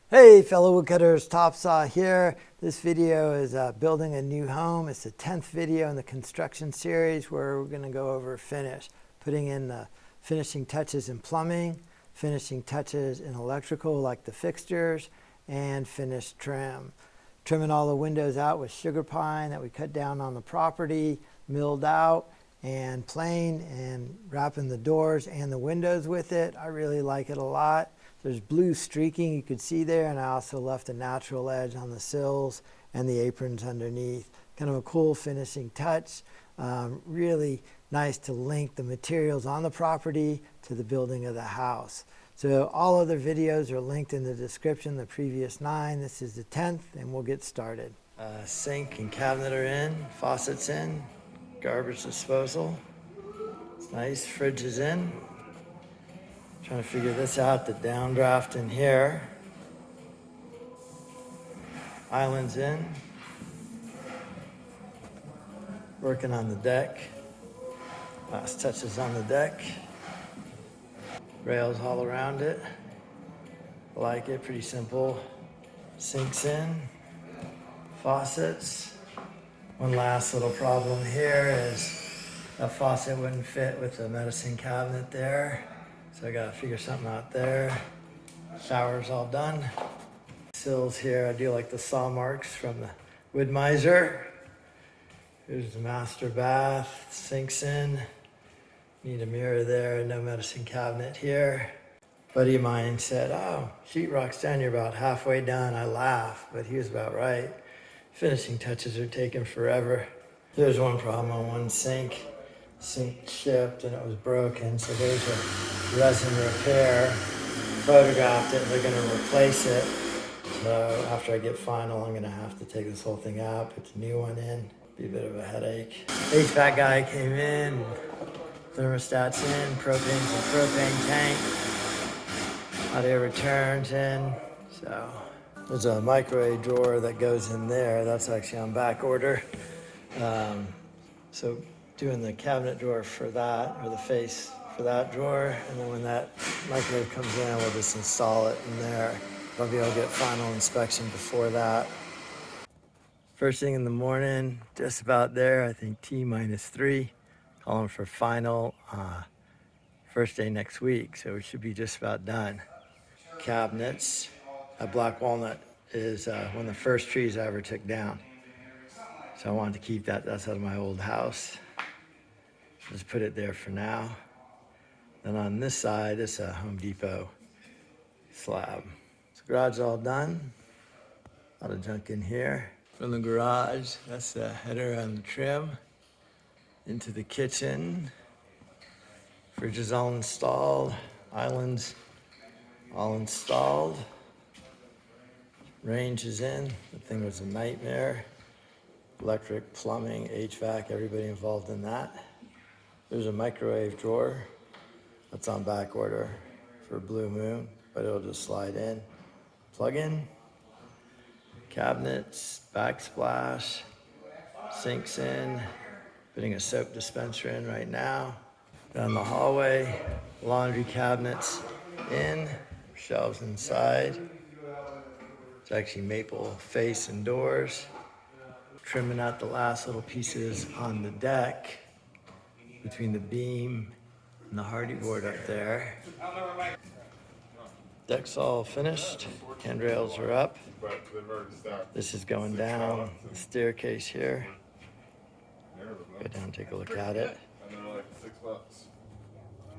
Hey fellow woodcutters, Topsaw here. This video is building a new home. It's the 10th video in the construction series where we're going to go over finish, putting in the finishing touches in plumbing, finishing touches in electrical like the fixtures, and finished trim. Trimming all the windows out with sugar pine that we cut down on the property, milled out, and plain, and wrapping the doors and the windows with it. I really like it a lot. There's blue streaking you could see there, and I also left a natural edge on the sills and the aprons underneath. Kind of a cool finishing touch. Really nice to link the materials on the property to the building of the house. So all other videos are linked in the description, the previous 9. This is the 10th, and we'll get started. Sink and cabinet are in, faucets in, garbage disposal. It's nice, fridge is in. Trying to figure this out, the downdraft in here. Island's in. Working on the deck. Last touches on the deck. Rails all around it. I like it, pretty simple. Sinks in. Faucets. One last little problem here is that faucet wouldn't fit with the medicine cabinet there. So I gotta figure something out there. Shower's all done. Sills here, I do like the saw marks from the wood miser. Here's the master bath, sinks in. Need a mirror there, no medicine cabinet here. Buddy of mine said, oh, sheetrock's done, you're about halfway done. I laughed, but he was about right. Finishing touches are taking forever. There's one problem on one sink. Sink shipped and it was broken, so there's a resin repair. Photographed it, they're gonna replace it. So after I get final, I'm gonna have to take this whole thing out, put the new one in. Be a bit of a headache. HVAC guy came in, thermostat's in, propane's in propane tank. Hot air returns in, so. There's a microwave drawer that goes in there. That's actually on back order. So doing the cabinet drawer for that, or the face for that drawer, and then when that microwave comes in, we'll just install it in there. I'll be able to get final inspection before that. First thing in the morning, just about there, I think T-3, calling for final first day next week, so we should be just about done. Cabinets, a black walnut is one of the first trees I ever took down. So I wanted to keep that, that's out of my old house. Just put it there for now. Then on this side, it's a Home Depot slab. So garage is all done. A lot of junk in here. From the garage, that's the header on the trim. Into the kitchen. Fridge is all installed. Islands all installed. Range is in. The thing was a nightmare. Electric, plumbing, HVAC, everybody involved in that. There's a microwave drawer that's on back order for Blue Moon, but it'll just slide in. Plug in. Cabinets, backsplash, sinks in. Putting a soap dispenser in right now. Down the hallway, laundry cabinets in, shelves inside. It's actually maple face and doors. Trimming out the last little pieces on the deck between the beam and the hardy board up there. Deck's all finished. Handrails are up. This is going down the staircase here. Go down and take a look at it.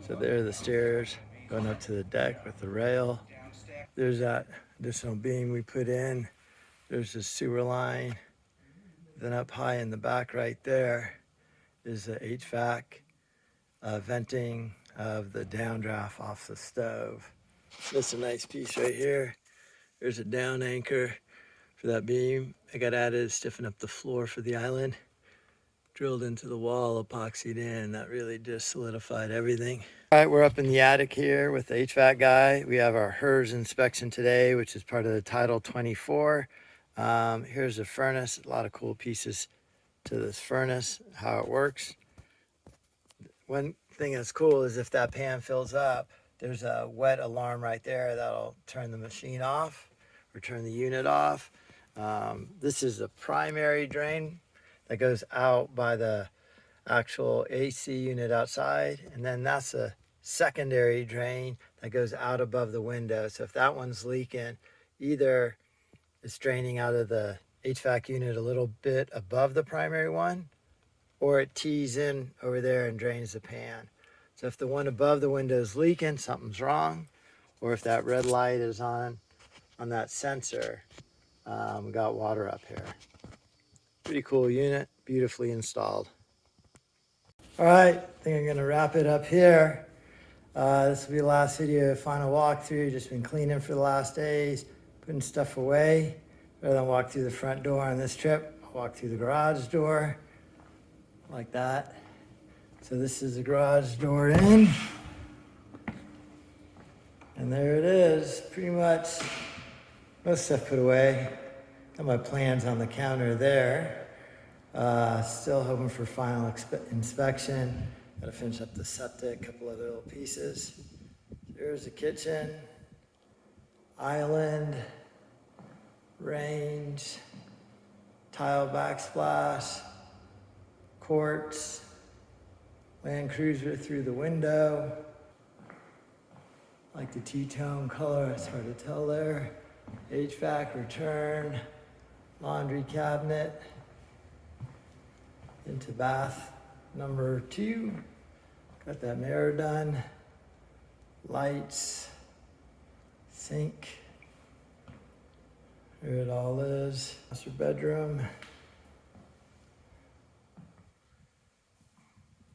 So there are the stairs going up to the deck with the rail. There's that additional beam we put in. There's the sewer line. Then up high in the back right there is the HVAC venting of the downdraft off the stove. That's a nice piece right here. There's a down anchor for that beam. I got added to stiffen up the floor for the island. Drilled into the wall, epoxied in. That really just solidified everything. All right, we're up in the attic here with the HVAC guy. We have our HERS inspection today, which is part of the Title 24. Here's the furnace. A lot of cool pieces to this furnace, how it works. One thing that's cool is if that pan fills up, there's a wet alarm right there that'll turn the machine off. or turn the unit off. This is the primary drain that goes out by the actual AC unit outside, and then that's a secondary drain that goes out above the window. So if that one's leaking, either it's draining out of the HVAC unit a little bit above the primary one, or it tees in over there and drains the pan. So if the one above the window is leaking, something's wrong. Or if that red light is on that sensor, we got water up here. Pretty cool unit, beautifully installed. All right, I think I'm gonna wrap it up here. This will be the last video, final walkthrough. Just been cleaning for the last days, putting stuff away. Rather than walk through the front door on this trip, I'll walk through the garage door, like that. So this is the garage door in. And there it is, pretty much most stuff put away. Got my plans on the counter there. Still hoping for final inspection. Gotta finish up the septic, a couple other little pieces. There's the kitchen, island, range, tile backsplash, quartz, Land Cruiser through the window. Like the two-tone color, it's hard to tell there. HVAC return, laundry cabinet, into bath number 2. Got that mirror done. Lights, sink. Here it all is. Master bedroom.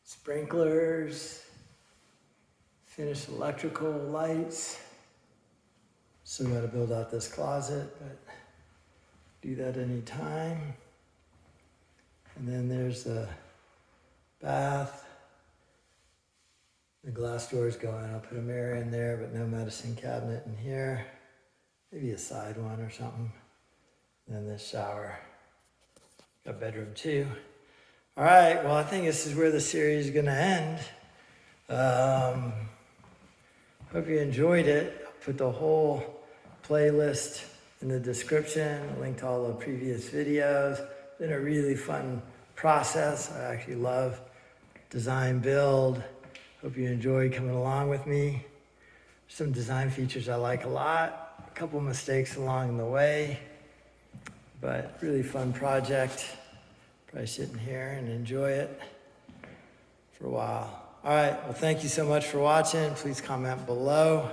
Sprinklers. Finished electrical lights. Still got to build out this closet, but do that anytime. And then there's the bath. The glass door is going. I'll put a mirror in there, but no medicine cabinet in here. Maybe a side one or something. And then this shower. Got bedroom 2. All right, well, I think this is where the series is going to end. Hope you enjoyed it. I'll put the whole playlist in the description, a link to all the previous videos. It's been a really fun process. I actually love design build. Hope you enjoy coming along with me. Some design features I like a lot. A couple mistakes along the way, but really fun project. Probably sit in here and enjoy it for a while. All right, well, thank you so much for watching. Please comment below.